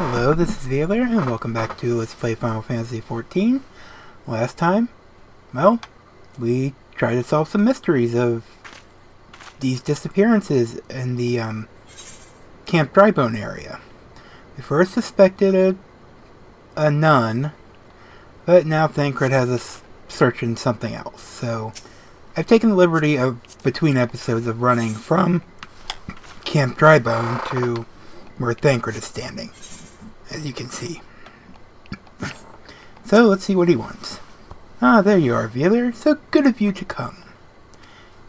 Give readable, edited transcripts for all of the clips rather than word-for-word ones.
Hello, this is Veiler, and welcome back to Let's Play Final Fantasy XIV. Last time, well, we tried to solve some mysteries of these disappearances in the Camp Drybone area. We first suspected a nun, but now Thancred has us searching something else. So, I've taken the liberty of, between episodes, of running from Camp Drybone to where Thancred is standing, as you can see. So, let's see what he wants. Ah, there you are, Veiler. So good of you to come.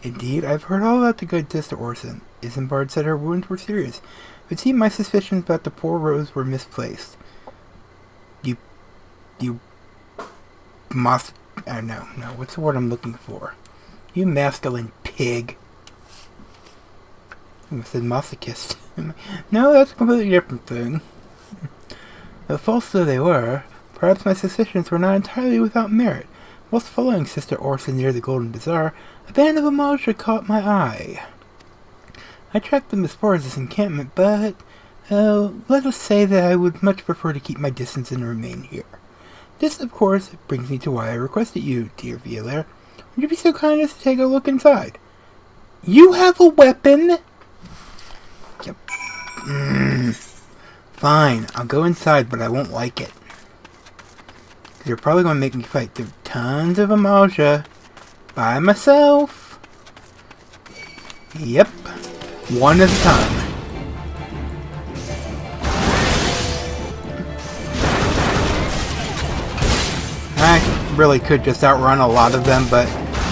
Indeed, I've heard all about the good Sister Orson. Isambard said her wounds were serious, but see, my suspicions about the poor Rose were misplaced. What's the word I'm looking for? You masculine pig. I said masochist. No, that's a completely different thing. Though false though they were, perhaps my suspicions were not entirely without merit. Whilst following Sister Orson near the Golden Bazaar, a band of Amalja caught my eye. I tracked them as far as this encampment, but, let us say that I would much prefer to keep my distance and remain here. This, of course, brings me to why I requested you, dear Veiler. Would you be so kind as to take a look inside? You have a weapon? Yep. Fine, I'll go inside, but I won't like it. You're probably going to make me fight through tons of Amalja by myself. Yep. One at a time. I really could just outrun a lot of them, but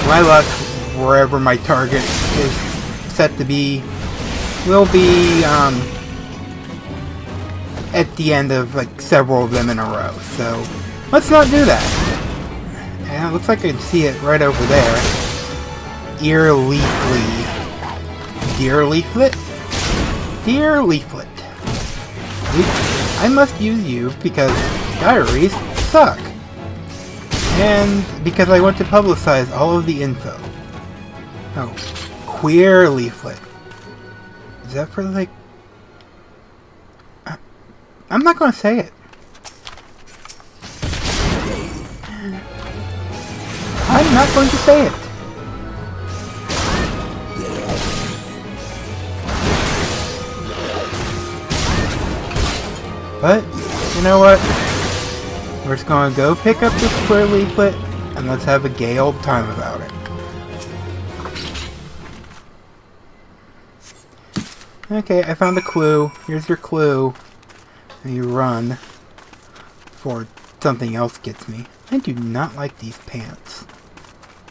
my luck, wherever my target is set to be, will be at the end of like several of them in a row. So let's not do that. And it looks like I can see it right over there. Dear Leaflet. Dear Leaflet. I must use you because diaries suck. And because I want to publicize all of the info. Oh, queer Leaflet. Is that for like... I'm not going to say it. I'm not going to say it. But, you know what? We're just going to go pick up this queer Leaflet and let's have a gay old time about it. Okay, I found a clue. Here's your clue. And you run before something else gets me. I do not like these pants.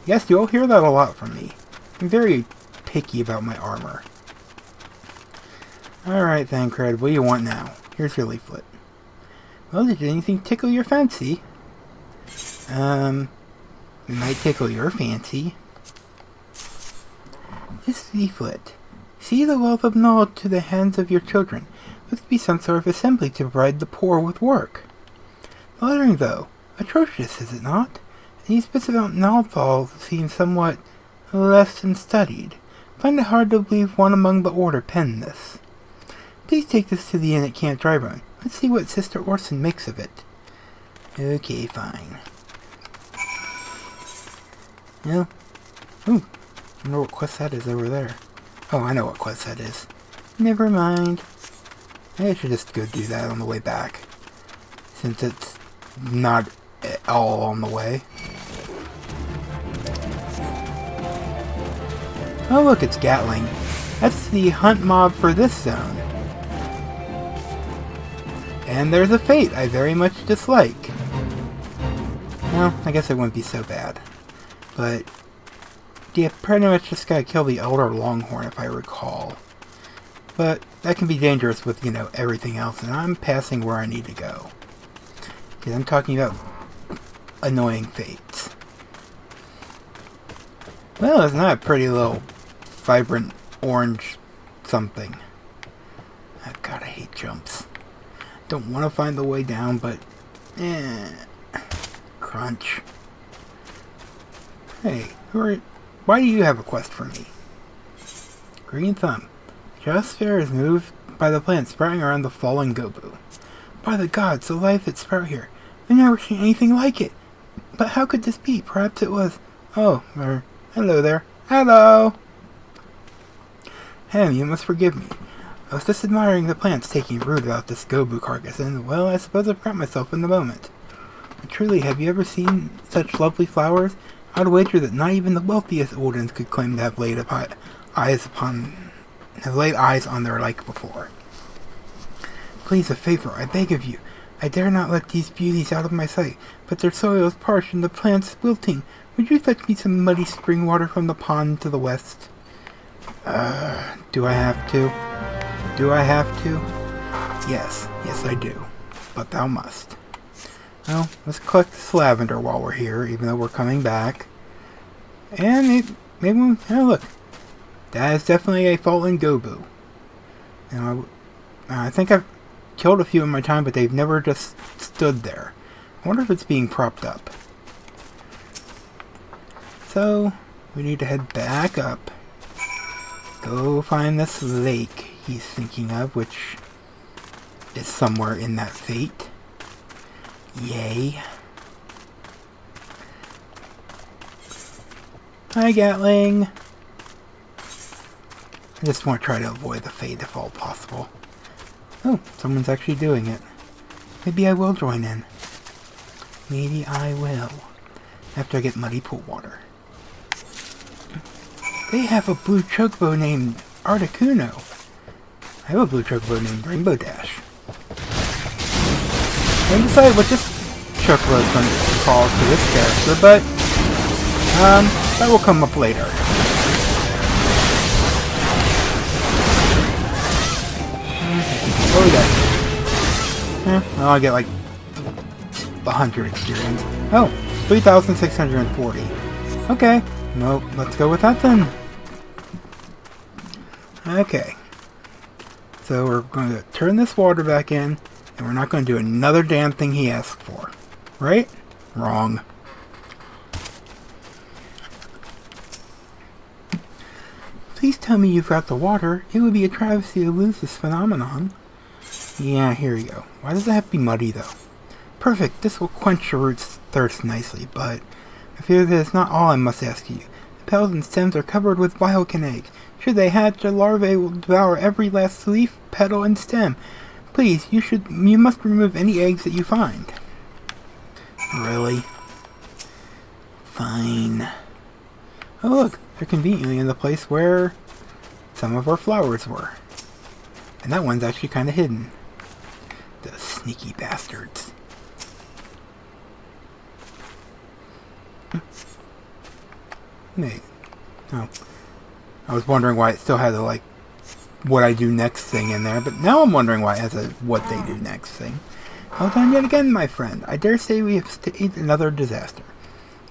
Yes, you'll hear that a lot from me. I'm very picky about my armor. Alright, Thancred, what do you want now? Here's your Leaflet. Well, did anything tickle your fancy? It might tickle your fancy. This Leaflet. See the wealth of knowledge to the hands of your children. Must be some sort of assembly to provide the poor with work. The lettering, though, atrocious, is it not? And these bits about knowledge seem somewhat less than studied. Find it hard to believe one among the order penned this. Please take this to the inn at Camp Drybone. Let's see what Sister Orson makes of it. Okay, fine. Yeah. Ooh, I wonder what quest that is over there. Oh, I know what quest that is. Never mind. I should just go do that on the way back, since it's not at all on the way. Oh look, it's Gatling. That's the hunt mob for this zone. And there's a fate I very much dislike. Well, I guess it wouldn't be so bad. But, yeah, pretty much just gotta kill the Elder Longhorn if I recall. But that can be dangerous with, you know, everything else, and I'm passing where I need to go. Because I'm talking about annoying fates. Well, it's not a pretty little vibrant orange something. Oh, God, I hate jumps. Don't want to find the way down, but crunch. Hey, why do you have a quest for me? Green Thumb. Just Fair is moved by the plant sprouting around the fallen Gobu. By the gods, the life that sprout here. I've never seen anything like it. But how could this be? Perhaps it was... Oh, hello there. Hello! Ham, you must forgive me. I was just admiring the plants taking root out this Gobu carcass, and, well, I suppose I forgot myself in the moment. But truly, have you ever seen such lovely flowers? I'd wager that not even the wealthiest Oldens could claim to have laid eyes on their like before. Please, a favor, I beg of you. I dare not let these beauties out of my sight, but their soil is parched and the plants wilting. Would you fetch me some muddy spring water from the pond to the west? Do I have to? Do I have to? Yes, I do. But thou must. Well, let's collect this lavender while we're here, even though we're coming back. And maybe oh look. That is definitely a fallen Gobu. I think I've killed a few in my time, but they've never just stood there. I wonder if it's being propped up. So, we need to head back up. Go find this lake he's thinking of, which is somewhere in that fate. Yay. Hi, Gatling. I just want to try to avoid the fate if all possible. Oh, someone's actually doing it. Maybe I will join in. Maybe I will. After I get muddy pool water. They have a blue chocobo named Articuno. I have a blue chocobo named Rainbow Dash. I haven't decided what this chocobo is going to call to this character, but that will come up later. What we got? Well, I get like 100 experience. Oh, 3,640. Okay, well, let's go with that then. Okay. So we're going to turn this water back in, and we're not going to do another damn thing he asked for. Right? Wrong. Please tell me you've got the water. It would be a travesty to lose this phenomenon. Yeah, here you go. Why does it have to be muddy, though? Perfect. This will quench your root's thirst nicely, but I fear that is not all I must ask you. The petals and stems are covered with biocan eggs. Should they hatch, the larvae will devour every last leaf, petal, and stem. Please, you must remove any eggs that you find. Really? Fine. Oh look, they're conveniently in the place where some of our flowers were. And that one's actually kind of hidden. The sneaky bastards. Wait. Oh. I was wondering why it still had a, like, what I do next thing in there, but now I'm wondering why it has a what they do next thing. Well done yet again, my friend. I dare say we have stayed another disaster.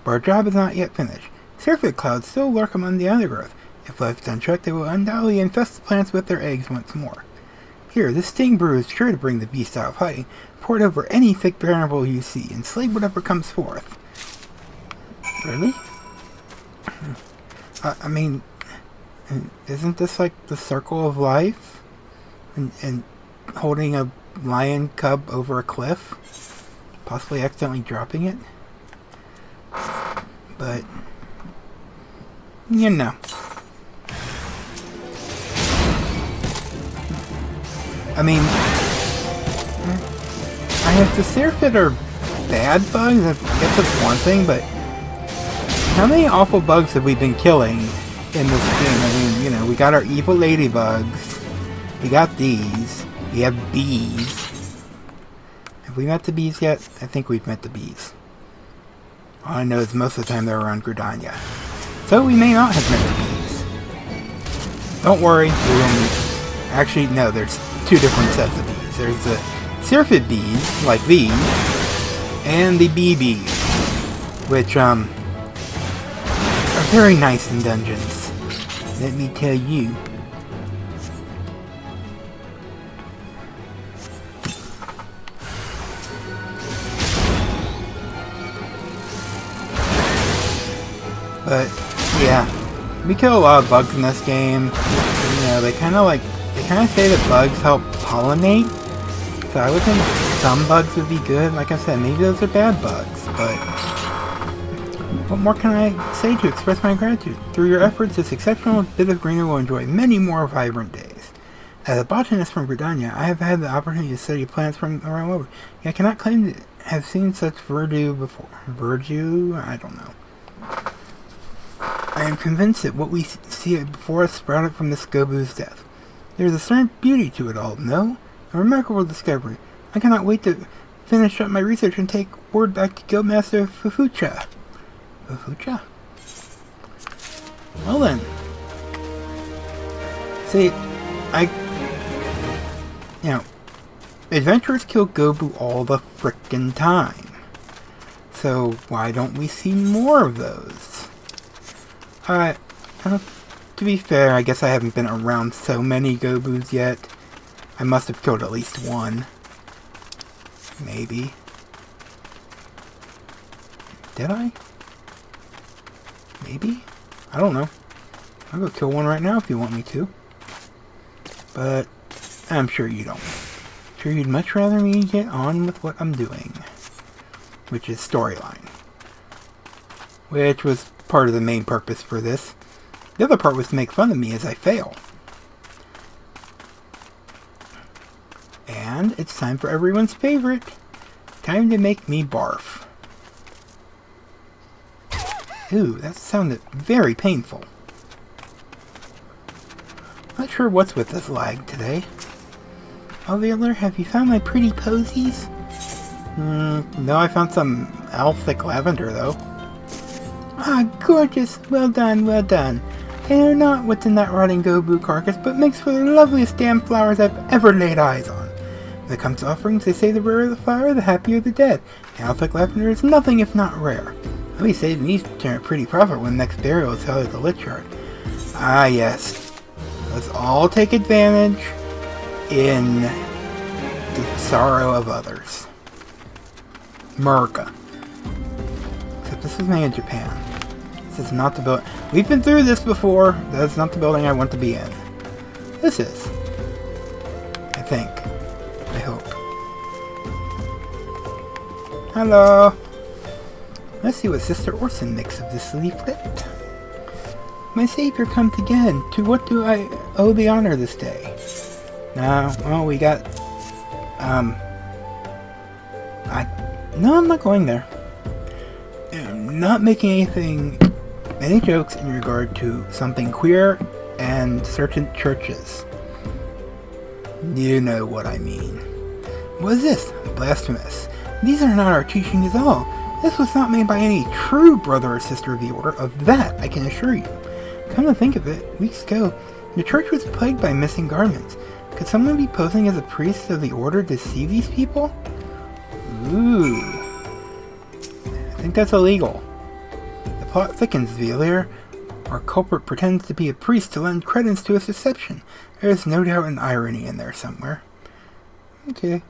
But our job is not yet finished. Syrphid clouds still lurk among the undergrowth. If left unchecked, they will undoubtedly infest the plants with their eggs once more. Here, this sting brew is sure to bring the beast out of hiding. Pour it over any thick variable you see, and slay whatever comes forth. Really? I mean, isn't this like the circle of life? And holding a lion cub over a cliff? Possibly accidentally dropping it? But, you know. I mean, I have the Syrphid are bad bugs, I guess that's one thing, but how many awful bugs have we been killing in this game? I mean, you know, we got our evil ladybugs, we got these, we have bees. Have we met the bees yet? I think we've met the bees. All I know is most of the time they're around Gridania. So we may not have met the bees. Don't worry, we will meet. Actually, no, there's two different sets of bees. There's the Syrphid bees, like these, and the bee bees, which, are very nice in dungeons. Let me tell you. But, yeah, we kill a lot of bugs in this game. You know, they kind of say that bugs help pollinate. So I would think some bugs would be good. Like I said, maybe those are bad bugs, but what more can I say to express my gratitude? Through your efforts, this exceptional bit of greenery will enjoy many more vibrant days. As a botanist from Britannia, I have had the opportunity to study plants from around the world. Yet I cannot claim to have seen such verdure before. Verdure? I don't know. I am convinced that what we see before us sprouted from this Gobu's death. There is a certain beauty to it all, no? A remarkable discovery. I cannot wait to finish up my research and take word back to Guildmaster Fufucha. Fufucha? Well then. See, adventurers kill Gobu all the frickin' time. So why don't we see more of those? To be fair, I guess I haven't been around so many Gobus yet. I must have killed at least one. Maybe. Did I? Maybe? I don't know. I'll go kill one right now if you want me to. But I'm sure you don't. I'm sure you'd much rather me get on with what I'm doing. Which is storyline. Which was part of the main purpose for this. The other part was to make fun of me as I fail. And it's time for everyone's favorite. Time to make me barf. Ooh, that sounded very painful. Not sure what's with this lag today. Alveolar, have you found my pretty posies? No, I found some elfic lavender though. Ah, gorgeous! Well done, well done. They know not what's in that rotting Gobu carcass, but makes for the loveliest damn flowers I've ever laid eyes on. When it comes to offerings, they say the rarer the flower, the happier the dead. And elfic lavender is nothing if not rare. Let me say these turn a pretty profit when the next burial is held at the Lich Yard. Ah yes. Let's all take advantage in the sorrow of others. America. Except this was made in Japan. This is not the building. We've been through this before. That's not the building I want to be in. This is. I think. I hope. Hello. Let's see what Sister Orson makes of this leaflet. My savior comes again. To what do I owe the honor this day? Well, we got... No, I'm not going there. I'm not making any jokes in regard to something queer and certain churches. You know what I mean. What is this? Blasphemous. These are not our teaching at all. This was not made by any true brother or sister of the order. Of that, I can assure you. Come to think of it, weeks ago, the church was plagued by missing garments. Could someone be posing as a priest of the order to deceive these people? Ooh. I think that's illegal. The plot thickens, Valier. Our culprit pretends to be a priest to lend credence to his deception. There is no doubt an irony in there somewhere. Okay.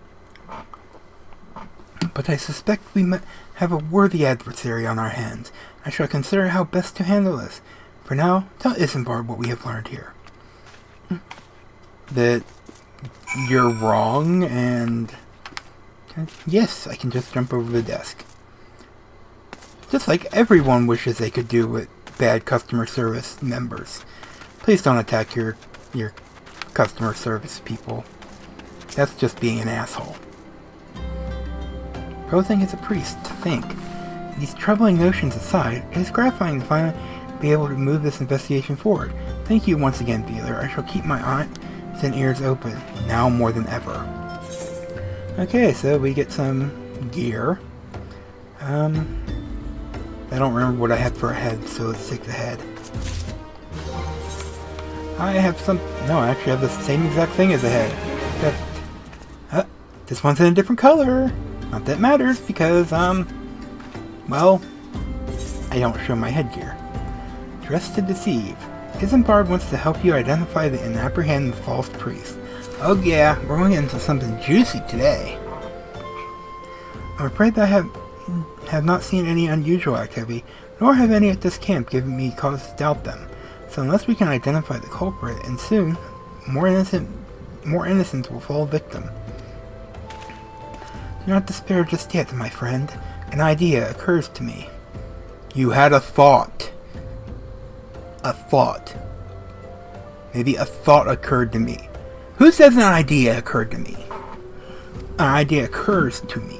But I suspect we might have a worthy adversary on our hands. I shall consider how best to handle this. For now, tell Isambard what we have learned here. That you're wrong, and... Yes, I can just jump over the desk. Just like everyone wishes they could do with bad customer service members. Please don't attack your customer service people. That's just being an asshole. Posing as a priest, to think. These troubling notions aside, it is gratifying to finally be able to move this investigation forward. Thank you once again, Beeler. I shall keep my eyes and ears open, now more than ever. Okay, so we get some gear. I don't remember what I had for a head, so let's take the head. I have some... No, I actually have the same exact thing as a head. Except, this one's in a different color. Not that it matters, because, well, I don't show my headgear. Dressed to deceive. Isambard wants to help you identify and apprehend the false priest. Oh yeah, we're going into something juicy today. I'm afraid that I have not seen any unusual activity, nor have any at this camp given me cause to doubt them. So unless we can identify the culprit, and soon, more innocents will fall victim. Do not despair just yet, my friend. An idea occurs to me. You had a thought. A thought. Maybe a thought occurred to me. Who says an idea occurred to me? An idea occurs to me.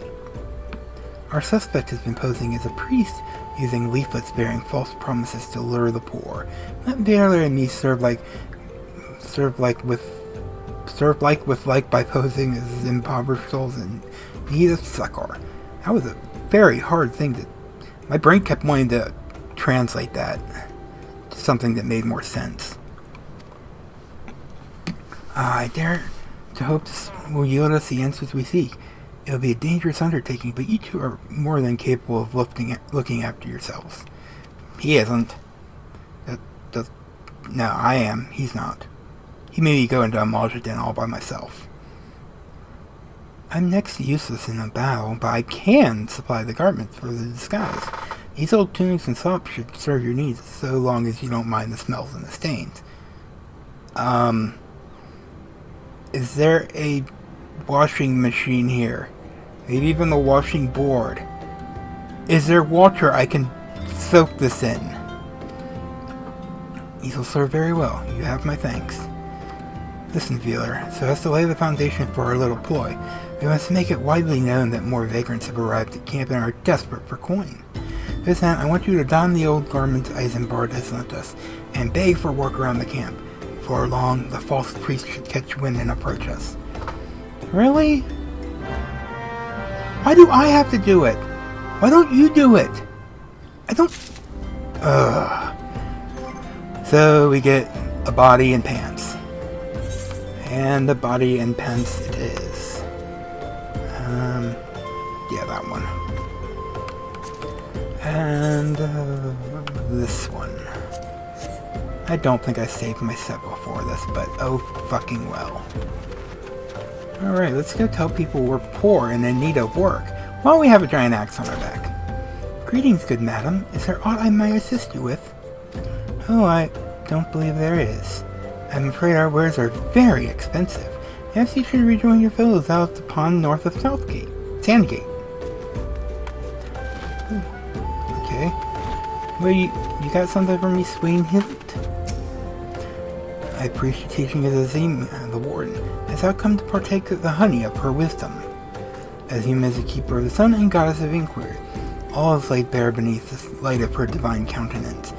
Our suspect has been posing as a priest, using leaflets bearing false promises to lure the poor. Let Valer and me serve like by posing as impoverished souls in need of succor. That was a very hard thing to... My brain kept wanting to translate that to something that made more sense. I dare to hope this will yield us the answers we seek. It will be a dangerous undertaking, but you two are more than capable of looking after yourselves. He isn't. No, I am. He's not. He made me go into a Maljaden all by myself. I'm next to useless in a battle, but I can supply the garments for the disguise. These old tunics and socks should serve your needs, so long as you don't mind the smells and the stains. Is there a washing machine here? Maybe even the washing board. Is there water I can soak this in? These will serve very well. You have my thanks. Listen, Veeler, so as to lay the foundation for our little ploy, we must make it widely known that more vagrants have arrived at camp and are desperate for coin. To this end, I want you to don the old garments Eisenbard has lent us, and beg for work around the camp. Before long, the false priest should catch wind and approach us. Really? Why do I have to do it? Why don't you do it? I don't... Ugh. So we get a body and pants. And the body and pants it is. Yeah, that one. And this one. I don't think I saved my set before this, but oh fucking well. Alright, let's go tell people we're poor and in need of work, while we have a giant axe on our back. Greetings, good madam. Is there aught I may assist you with? Oh, I don't believe there is. I'm afraid our wares are very expensive. Perhaps you should rejoin your fellows out at the pond north of Sandgate. Okay. Well, you got something for me, Swain Hilt? I appreciate teaching Azim, the warden, as I've come to partake of the honey of her wisdom. Azim is the keeper of the sun and goddess of inquiry. All is laid bare beneath the light of her divine countenance.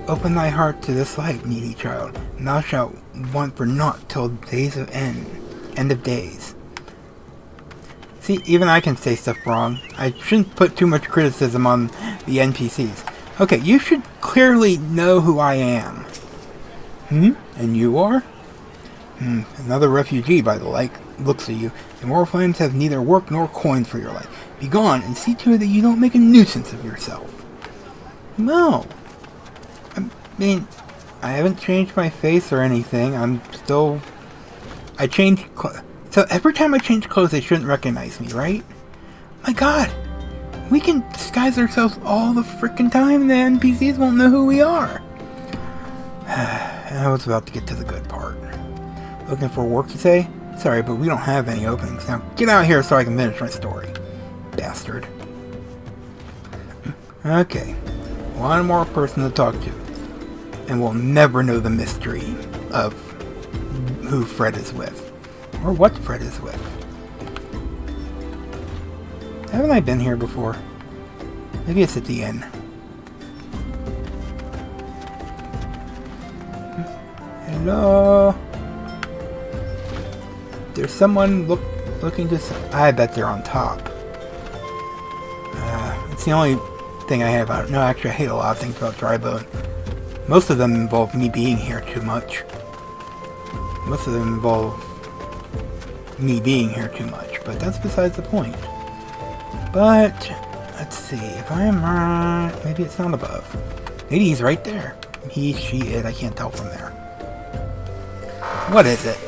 Open thy heart to this light, needy child, and thou shalt want for naught till days of end of days. See, even I can say stuff wrong. I shouldn't put too much criticism on the NPCs. Okay, you should clearly know who I am. And you are? Another refugee by the looks of you. The Moral Flames have neither work nor coin for your life. Begone, and see to it that you don't make a nuisance of yourself. No. I mean, I haven't changed my face or anything. I'm still... I changed... So every time I change clothes, they shouldn't recognize me, right? My god! We can disguise ourselves all the frickin' time and the NPCs won't know who we are. I was about to get to the good part. Looking for work, you say? Sorry, but we don't have any openings. Now get out of here so I can finish my story. Bastard. Okay. One more person to talk to. And we'll never know the mystery of who Fred is with. Or what Fred is with. Haven't I been here before? Maybe it's at the end. Hello? There's someone looking to... I bet they're on top. It's the only thing I have out. No, actually I hate a lot of things about Drybone. Most of them involve me being here too much. Most of them involve me being here too much, but that's besides the point. But, let's see, if I am right, maybe it's not above. Maybe he's right there. He, she, it, I can't tell from there. What is it?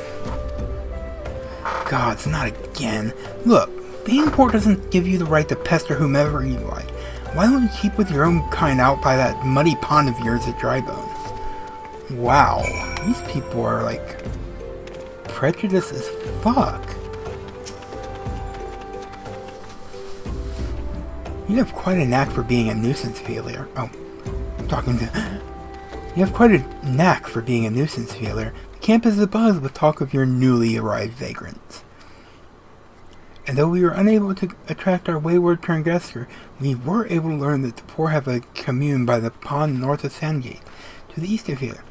God, it's not again. Look, being poor doesn't give you the right to pester whomever you like. Why don't you keep with your own kind out by that muddy pond of yours at Drybone? Wow, these people are like prejudiced as fuck. You have quite a knack for being a nuisance, Failure. Oh, I'm talking to... You have quite a knack for being a nuisance, Failure. The camp is abuzz with talk of your newly arrived vagrants. And though we were unable to attract our wayward transgressor, we were able to learn that the poor have a commune by the pond north of Sandgate, to the east of here.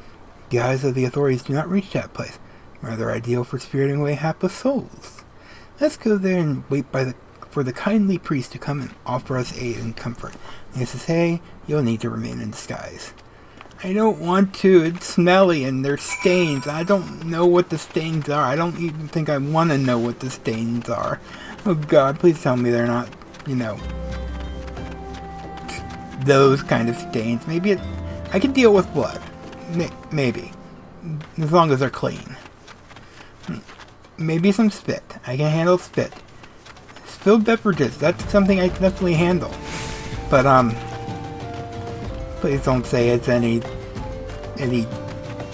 The eyes of the authorities do not reach that place, rather ideal for spiriting away hapless souls. Let's go there and wait for the kindly priest to come and offer us aid and comfort. Needless to say, you'll need to remain in disguise. I don't want to. It's smelly and there's stains. I don't know what the stains are. I don't even think I want to know what the stains are. Oh God, please tell me they're not, those kind of stains. Maybe I can deal with blood. Maybe. As long as they're clean. Maybe some spit. I can handle spit. Spilled beverages. That's something I can definitely handle. But, please don't say it's any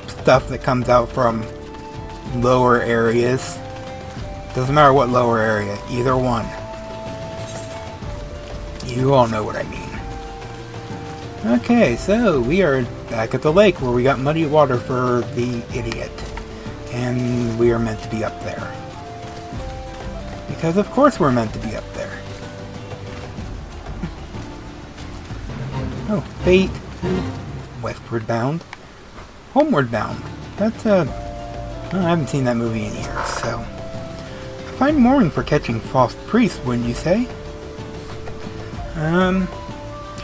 stuff that comes out from lower areas. Doesn't matter what lower area, either one. You all know what I mean. Okay, so we are back at the lake where we got muddy water for the idiot. And we are meant to be up there. Because of course we're meant to be up there. Oh, fate. Westward bound. Homeward bound. That's I haven't seen that movie in years, so. A fine morning for catching false priests, wouldn't you say?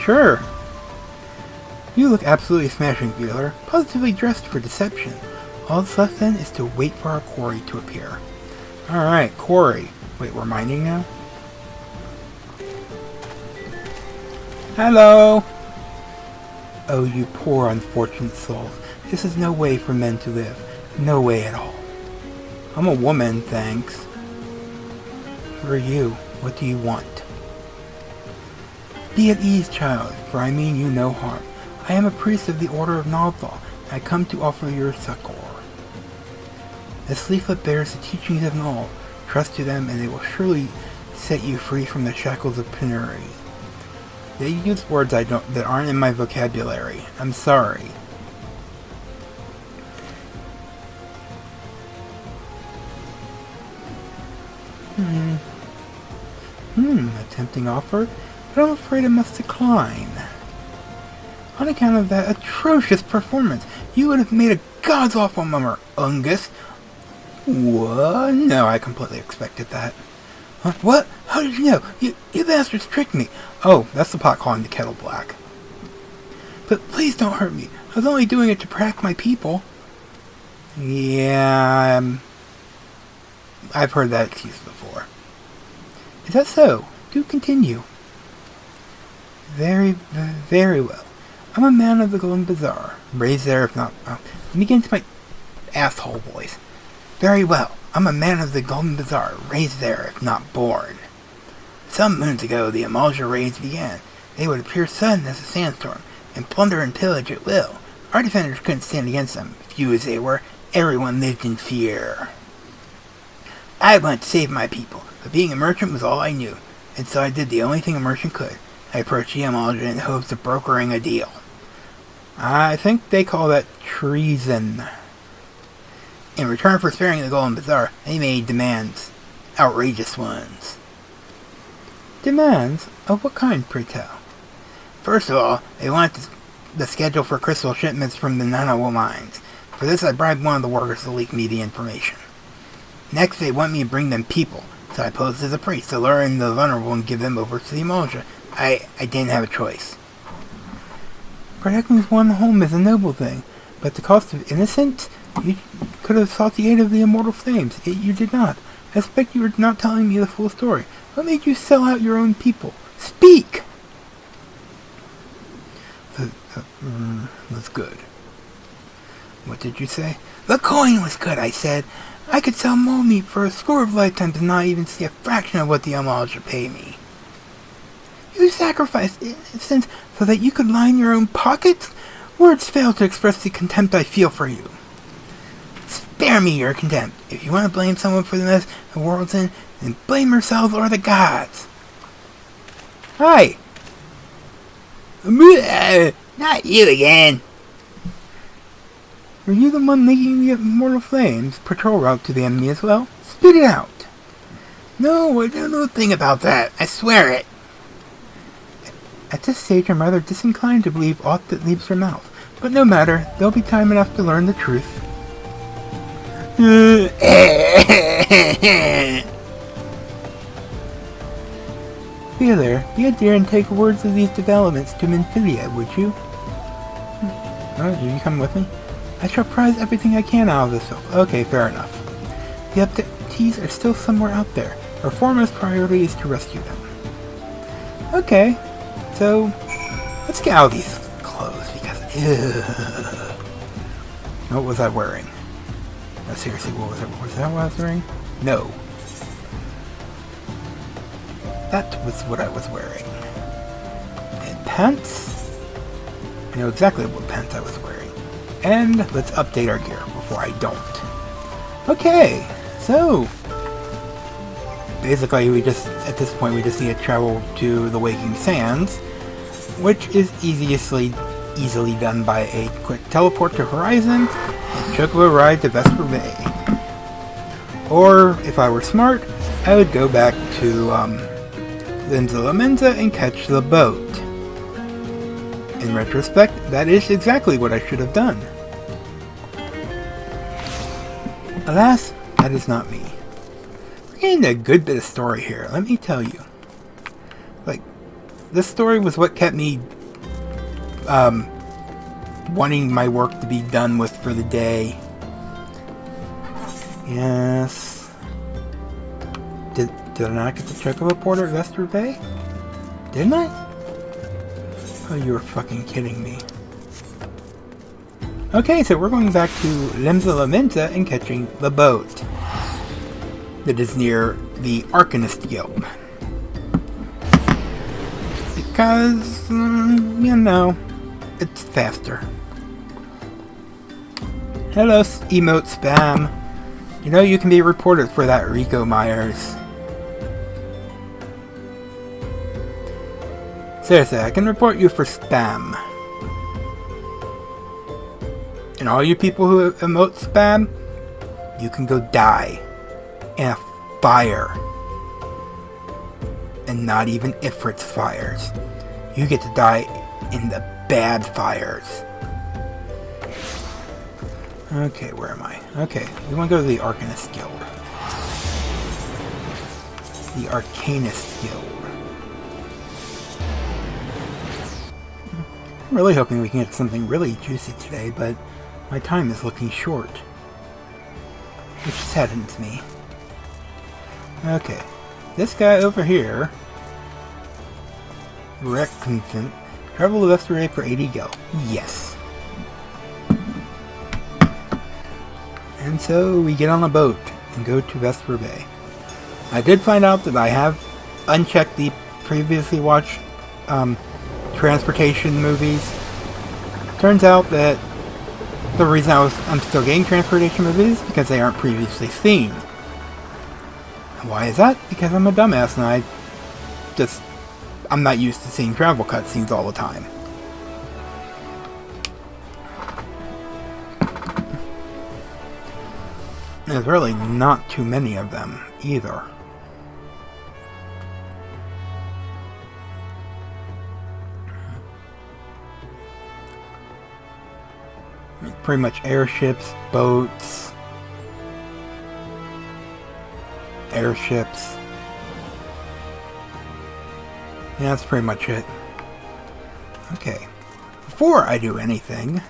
Sure. You look absolutely smashing, Wheeler. Positively dressed for deception. All that's left then is to wait for our quarry to appear. Alright, quarry. Wait, we're mining now? Hello! Oh, you poor unfortunate souls. This is no way for men to live. No way at all. I'm a woman, thanks. Who are you? What do you want? Be at ease, child, for I mean you no harm. I am a priest of the Order of Nodthal, and I come to offer your succor. This leaflet bears the teachings of Nod. Trust to them, and they will surely set you free from the shackles of penury. They use words that aren't in my vocabulary. I'm sorry. A tempting offer, but I'm afraid I must decline. On account of that atrocious performance, you would have made a god's awful mummer, Ungus. What? No, I completely expected that. Huh? What? How did you know? You bastards tricked me. Oh, that's the pot calling the kettle black. But please don't hurt me. I was only doing it to protect my people. Yeah, I've heard that excuse before. Is that so? Do continue. Very, very well. I'm a man of the Golden Bazaar. Raised there, if not... let me get into my asshole voice. Very well. I'm a man of the Golden Bazaar. Raised there, if not born. Some moons ago, the Amalja raids began. They would appear sudden as a sandstorm, and plunder and pillage at will. Our defenders couldn't stand against them. Few as they were, everyone lived in fear. I wanted to save my people, but being a merchant was all I knew, and so I did the only thing a merchant could. I approached the Amalja in hopes of brokering a deal. I think they call that treason. In return for sparing the Golden Bazaar, they made demands. Outrageous ones. Demands? Of what kind, pray tell? First of all, they wanted the schedule for crystal shipments from the Nanawa mines. For this, I bribed one of the workers to leak me the information. Next, they want me to bring them people, so I posed as a priest to lure in the vulnerable and give them over to the Amalja. I didn't have a choice. Protecting one home is a noble thing, but at the cost of innocence, you could have sought the aid of the immortal flames, yet you did not. I suspect you are not telling me the full story. What made you sell out your own people? Speak! Was good. What did you say? The coin was good, I said. I could sell mole meat for a score of lifetimes and not even see a fraction of what the Amalja pay me. You sacrificed innocence so that you could line your own pockets? Words fail to express the contempt I feel for you. Spare me your contempt. If you want to blame someone for the mess the world's in, then blame yourselves or the gods. Hi! Not you again. Were you the one leaking the immortal flames patrol route to the enemy as well? Spit it out. No, I don't know a thing about that. I swear it. At this stage, I'm rather disinclined to believe aught that leaves her mouth. But no matter, there'll be time enough to learn the truth. Be there, be a dear and take words of these developments to Minfilia, would you? Oh, you come with me? I shall prize everything I can out of this film. Okay, fair enough. The abductees are still somewhere out there. Our foremost priority is to rescue them. Okay, so let's get out of these clothes because what was I wearing? No, seriously, what was it? Was that what I was wearing? No. That was what I was wearing. And pants? I know exactly what pants I was wearing. And let's update our gear before I don't. Okay, so basically we just, at this point, we just need to travel to the Waking Sands, which is easily done by a quick teleport to Horizon and Chocobo ride to Vesper Bay. Or, if I were smart, I would go back to Linza La Menza and catch the boat. In retrospect, that is exactly what I should have done. Alas, that is not me. We're getting a good bit of story here, let me tell you. Like, this story was what kept me wanting my work to be done with for the day. Yes. Did I not get the Chocobo Port at Vesper Bay? Didn't I? Oh, you were fucking kidding me. Okay, so we're going back to Limsa La Menza and catching the boat that is near the Arcanist Guild. Because, you know, it's faster. Hello, emote spam. You know you can be reported for that, Rico Myers. Seriously, I can report you for spam. And all you people who emote spam, you can go die in a fire. And not even Ifrit's fires. You get to die in the bad fires. Okay, where am I? Okay, we want to go to the Arcanist Guild. The Arcanist Guild. I'm really hoping we can get something really juicy today, but my time is looking short. Which saddens me. Okay, this guy over here, Reconsent, travel to Vesper Bay for 80 gil. Yes. And so we get on a boat and go to Vesper Bay. I did find out that I have unchecked the previously watched transportation movies. Turns out that the reason I'm still getting transportation movies is because they aren't previously seen. Why is that? Because I'm a dumbass and I'm not used to seeing travel cutscenes all the time. There's really not too many of them either. Pretty much airships, boats, airships. Yeah, that's pretty much it. Okay. Before I do anything,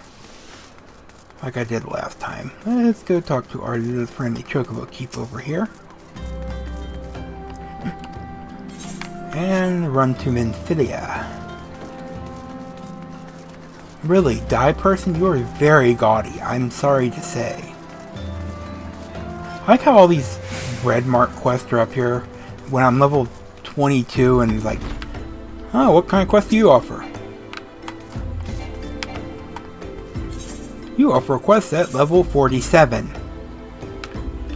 like I did last time, let's go talk to our little friendly Chocobo Keep over here. And run to Minfilia. Really, Die Person, you are very gaudy, I'm sorry to say. I like how all these red mark quests are up here when I'm level 22 and it's like, oh, what kind of quest do you offer? You offer a quest at level 47.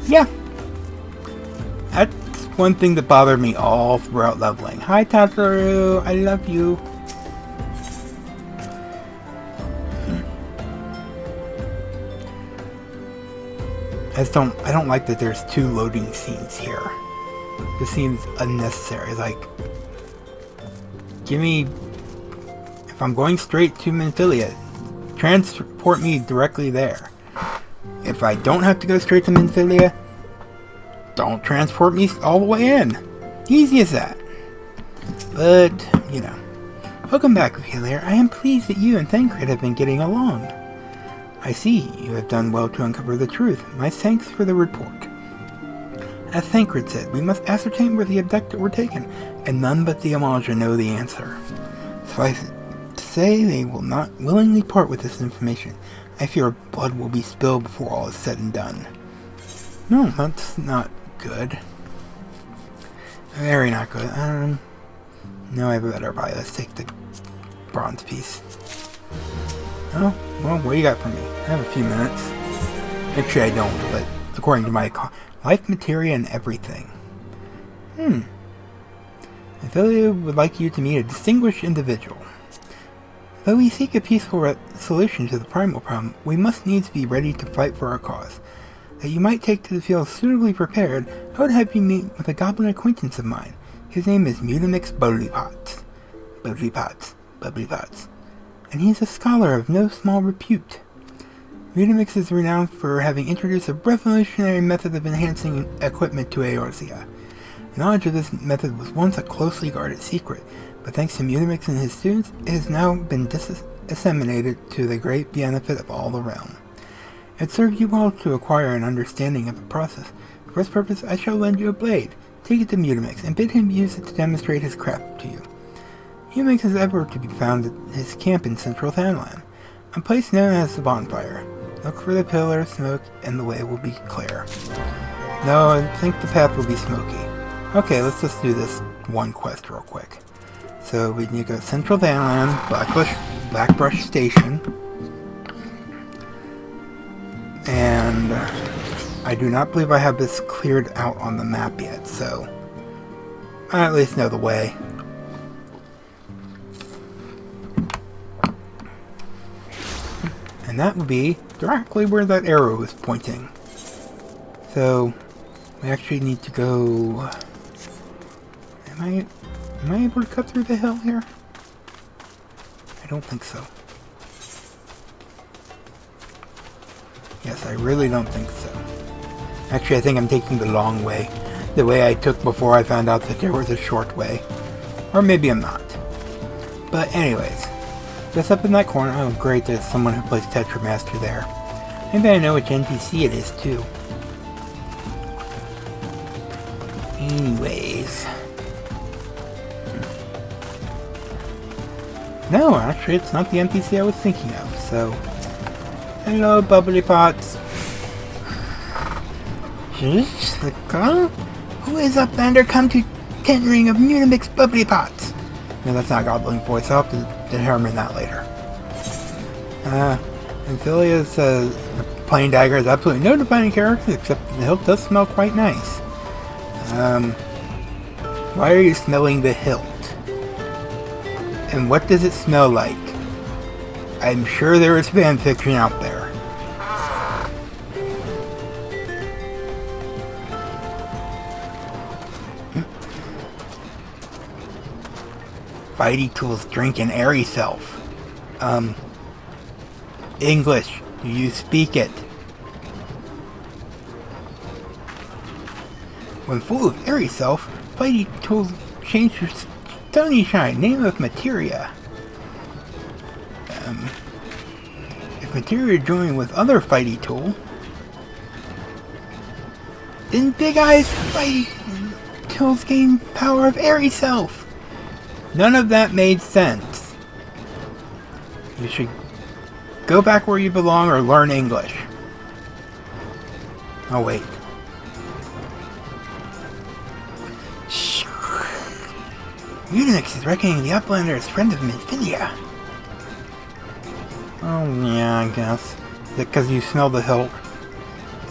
Yeah. That's one thing that bothered me all throughout leveling. Hi Tataru, I love you. I don't like that there's 2 loading scenes here. This seems unnecessary. Like, give me, if I'm going straight to Minfilia, transport me directly there. If I don't have to go straight to Minfilia, don't transport me all the way in. Easy as that. But, you know. Welcome back, Ophelia. I am pleased that you and Thancred have been getting along. I see. You have done well to uncover the truth. My thanks for the report. As Thancred said, we must ascertain where the abducted were taken, and none but the Amaja know the answer. Suffice it to say, they will not willingly part with this information. I fear blood will be spilled before all is said and done. No, that's not good. Very not good. No, I have a better buy. Let's take the bronze piece. Oh, well, what do you got for me? I have a few minutes. Actually, I don't, but according to my life materia and everything. Ophelia would like you to meet a distinguished individual. Though we seek a peaceful solution to the primal problem, we must needs be ready to fight for our cause. That you might take to the field suitably prepared, I would have you meet with a goblin acquaintance of mine. His name is Mutamix Bubblypots. And he is a scholar of no small repute. Mutamix is renowned for having introduced a revolutionary method of enhancing equipment to Eorzea. Knowledge of this method was once a closely guarded secret, but thanks to Mutamix and his students, it has now been disseminated to the great benefit of all the realm. It serves you well to acquire an understanding of the process. For this purpose, I shall lend you a blade. Take it to Mutamix, and bid him use it to demonstrate his craft to you. Mutamix is ever to be found at his camp in Central Townland, a place known as the Bonfire. Look for the pillar of smoke, and the way will be clear. No, I think the path will be smoky. Okay, let's just do this one quest real quick. So we need to go to Central Townland, Blackbrush Station, and I do not believe I have this cleared out on the map yet, so I at least know the way. And that would be directly where that arrow is pointing. So we actually need to go. Am I able to cut through the hill here? I don't think so. Yes, I really don't think so. Actually, I think I'm taking the long way. The way I took before I found out that there was a short way. Or maybe I'm not. But anyways, just up in that corner. Oh great, there's someone who plays Tetramaster there. Maybe I know which NPC it is too. Anyways. No, actually it's not the NPC I was thinking of, so... Hello, Bubbly Pots. Who is up, Lander? Come to tendering of Mutamix Bubbly Pots. No, that's not a goblin voice. I'll have to determine that later. Amphilia's plain dagger has absolutely no defining character, except the hilt does smell quite nice. Why are you smelling the hilt? And what does it smell like? I'm sure there is fanfiction out there. Fighty Tools drink an airy self. English, do you speak it? When full of airy self, Fighty Tools change her stony shine, name of materia. If materia join with other Fighty Tool, then Big Eyes Fighty Tools gain power of airy self. None of that made sense. You should go back where you belong or learn English. Oh wait. Shh. Mutamix is reckoning the Uplander as friend of Minfilia. Oh yeah, I guess. Is it because you smell the hilt?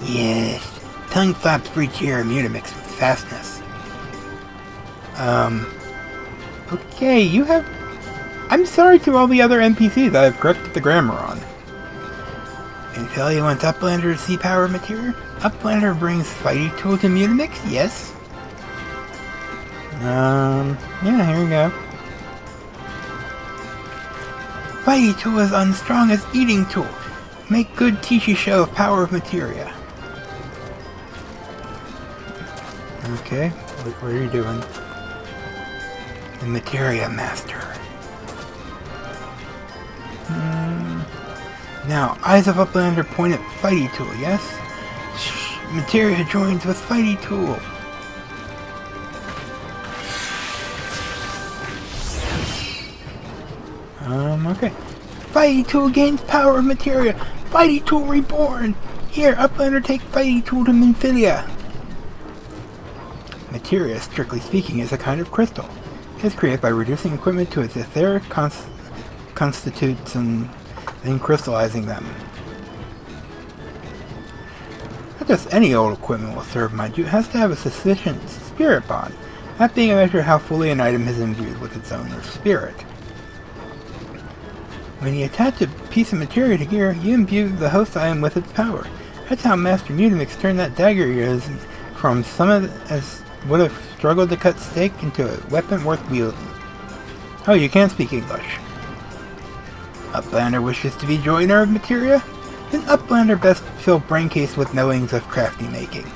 Yes. Tongue flaps breach here Mutamix with fastness. Okay, you have... I'm sorry to all the other NPCs that I've corrected the grammar on. Infelia wants Uplander to see power material? Uplander brings fighting tool to Mutamix? Yes. Yeah, here we go. Fighting tool is unstrong as eating tool. Make good Tishi show of power of materia. Okay, what are you doing? The materia master. Now, eyes of Uplander point at fighting tool, yes? Shh, materia joins with fighting tool. Okay. Fighting tool gains power of materia. Fighting tool reborn. Here, Uplander take fighting tool to Minfilia. Materia, strictly speaking, is a kind of crystal. It is created by reducing equipment to its etheric constitutes and then crystallizing them. Not just any old equipment will serve, mind you. It has to have a sufficient spirit bond, that being a measure of how fully an item is imbued with its owner's spirit. When you attach a piece of materia to gear, you imbue the host item with its power. That's how Master Mutamix turned that dagger he is from someone as would have struggled to cut steak into a weapon worth wielding. Oh, you can't speak English. Uplander wishes to be joiner of materia? Then Uplander best fill braincase with knowings of crafty making.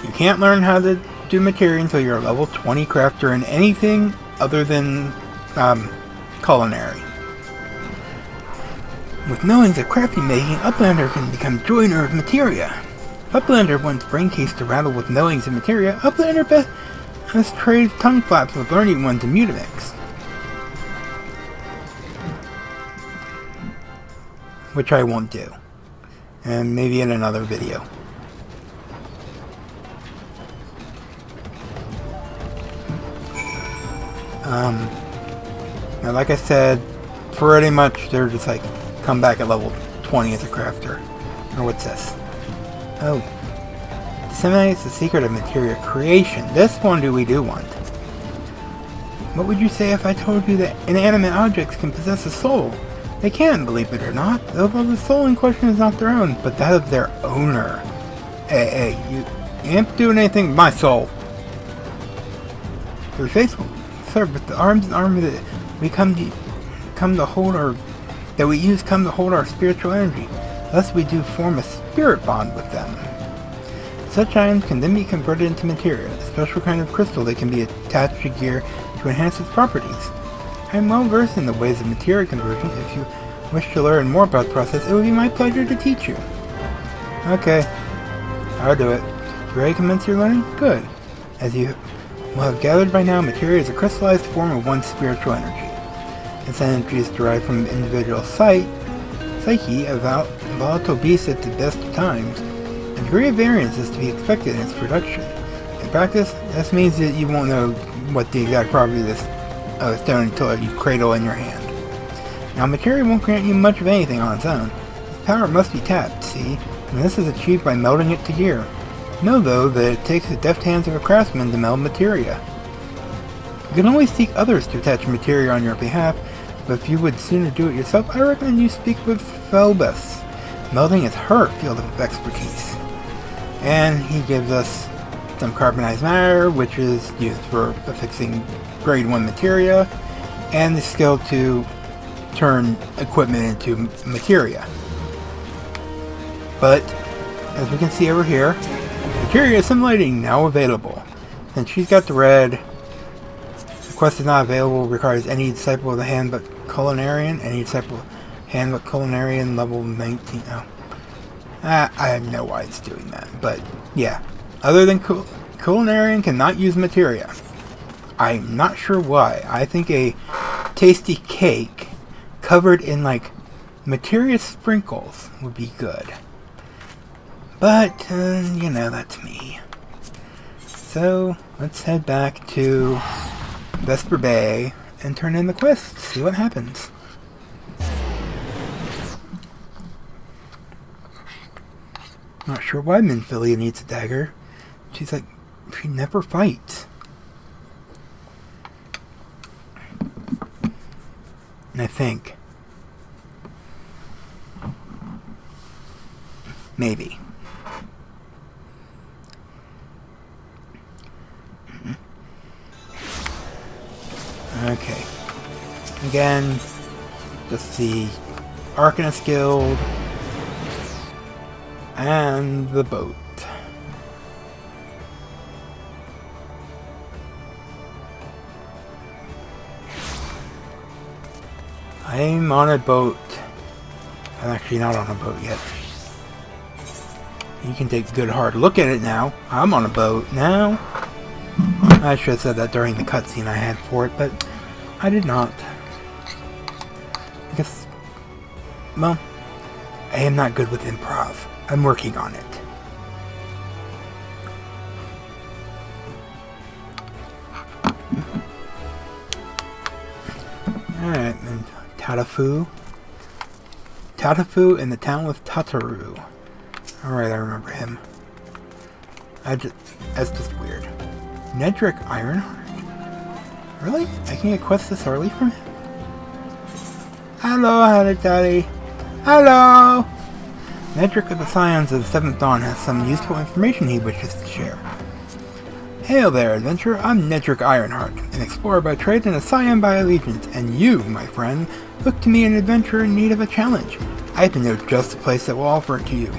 You can't learn how to do materia until you're a level 20 crafter in anything other than culinary. With knowings of crafty making, Uplander can become joiner of materia. If Uplander wants braincase to rattle with knowings of materia, Uplander best trade tongue flaps with learning ones in Mutamix. Which I won't do. And maybe in another video. Now like I said, pretty much they're just like, come back at level 20 as a crafter. Or what's this? Oh. Disseminates the secret of materia creation. This one we do want. What would you say if I told you that inanimate objects can possess a soul? They can, believe it or not, although the soul in question is not their own, but that of their owner. Hey, you ain't doing anything with my soul. Your faithful serve with the arms and armor that we come to hold our spiritual energy. Thus we do form a spirit bond with them. Such items can then be converted into materia, a special kind of crystal that can be attached to gear to enhance its properties. I am well versed in the ways of materia conversion. If you wish to learn more about the process, it would be my pleasure to teach you. Okay, I'll do it. You ready to commence your learning? Good. As you will have gathered by now, materia is a crystallized form of one's spiritual energy. Its energy is derived from individual psyche, a volatile beast at the best of times. A degree of variance is to be expected in its production. In practice, this means that you won't know what the exact property of this stone until you cradle in your hand. Now, materia won't grant you much of anything on its own. Its power must be tapped, see, and this is achieved by melding it to gear. Know, though, that it takes the deft hands of a craftsman to meld materia. You can always seek others to attach materia on your behalf, but if you would sooner do it yourself, I recommend you speak with Phoebus. Melding is her field of expertise. And he gives us some carbonized matter, which is used for affixing grade 1 materia, and the skill to turn equipment into materia. But, as we can see over here, materia assimilating now available. Since she's got the red, the quest is not available, requires any disciple of the handbook culinarian, level 19. Oh. I know why it's doing that, but yeah. Other than culinarian cannot use materia. I'm not sure why. I think a tasty cake covered in like materia sprinkles would be good. But, you know, that's me. So, let's head back to Vesper Bay and turn in the quest, see what happens. Not sure why Minfilia needs a dagger. She's like, she never fights. And I think maybe Okay. Again, just the Arcanist Guild and the boat. I'm on a boat. I'm actually not on a boat yet. You can take a good hard look at it now. I'm on a boat now. I should have said that during the cutscene I had for it, but I did not. Because, well, I am not good with improv. I'm working on it. Alright, and Tatafu. Tatafu in the town with Tataru. Alright, I remember him. That's just weird. Nedrick Ironheart? Really? I can get quests this early from him? Hello, Hadatali. Hello! Nedrick of the Scions of the 7th Dawn has some useful information he wishes to share. Hail there, adventurer. I'm Nedrick Ironheart, an explorer by trade and a Scion by allegiance, and you, my friend, look to me an adventurer in need of a challenge. I happen to know just the place that will offer it to you.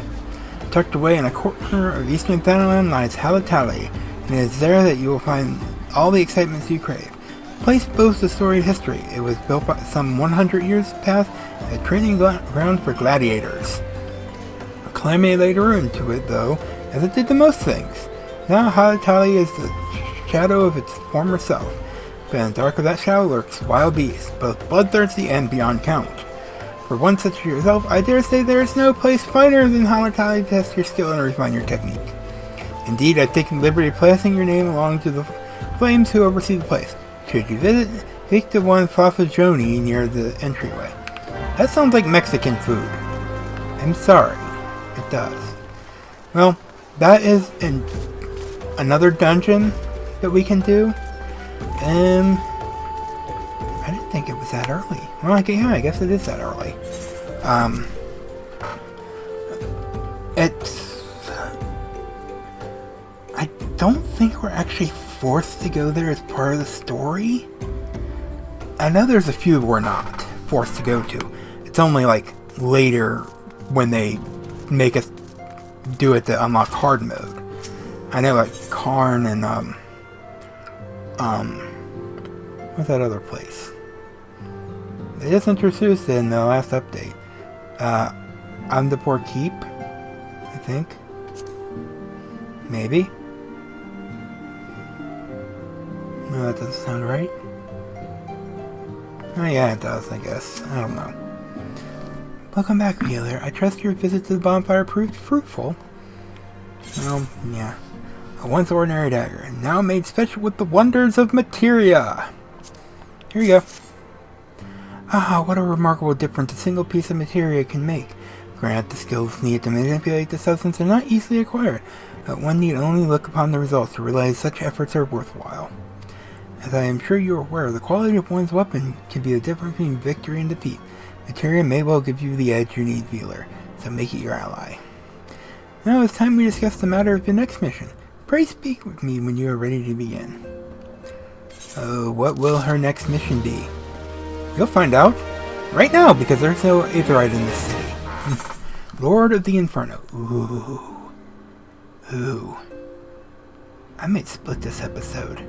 Tucked away in a corner of eastern Thanalan lies Halatali, and it is there that you will find all the excitements you crave. The place boasts a storied history. It was built by some 100 years past as a training ground for gladiators. A calamity laid ruin to it, though, as it did to most things. Now Halatali is the shadow of its former self, but in the dark of that shadow lurks wild beasts, both bloodthirsty and beyond count. For one such as yourself, I dare say there is no place finer than Halatali to test your skill and refine your technique. Indeed, I've taken the liberty of placing your name along to the flames who oversee the place. Should you visit, speak to one Fafajoni near the entryway. That sounds like Mexican food. I'm sorry, it does. Well, that is another dungeon that we can do. I didn't think it was that early. Well, yeah, I guess it is that early. I don't think we're actually forced to go there as part of the story. I know there's a few we're not forced to go to. It's only like later when they make us do it to unlock hard mode. I know like Karn and what's that other place? They just introduced it in the last update. Amdapur Keep, I think. Maybe. No, that doesn't sound right. Oh yeah, it does, I guess. I don't know. Welcome back, healer. I trust your visit to the bonfire proved fruitful. Well, yeah. A once ordinary dagger, now made special with the wonders of materia. Here you go. Ah, what a remarkable difference a single piece of materia can make. Granted, the skills needed to manipulate the substance are not easily acquired, but one need only look upon the results to realize such efforts are worthwhile. As I am sure you are aware, the quality of one's weapon can be the difference between victory and defeat. Materia may well give you the edge you need, healer, so make it your ally. Now it's time we discuss the matter of the next mission. Pray speak with me when you are ready to begin. Oh, what will her next mission be? You'll find out right now, because there's no Aetherite in this city. Lord of the Inferno. Ooh. I might split this episode.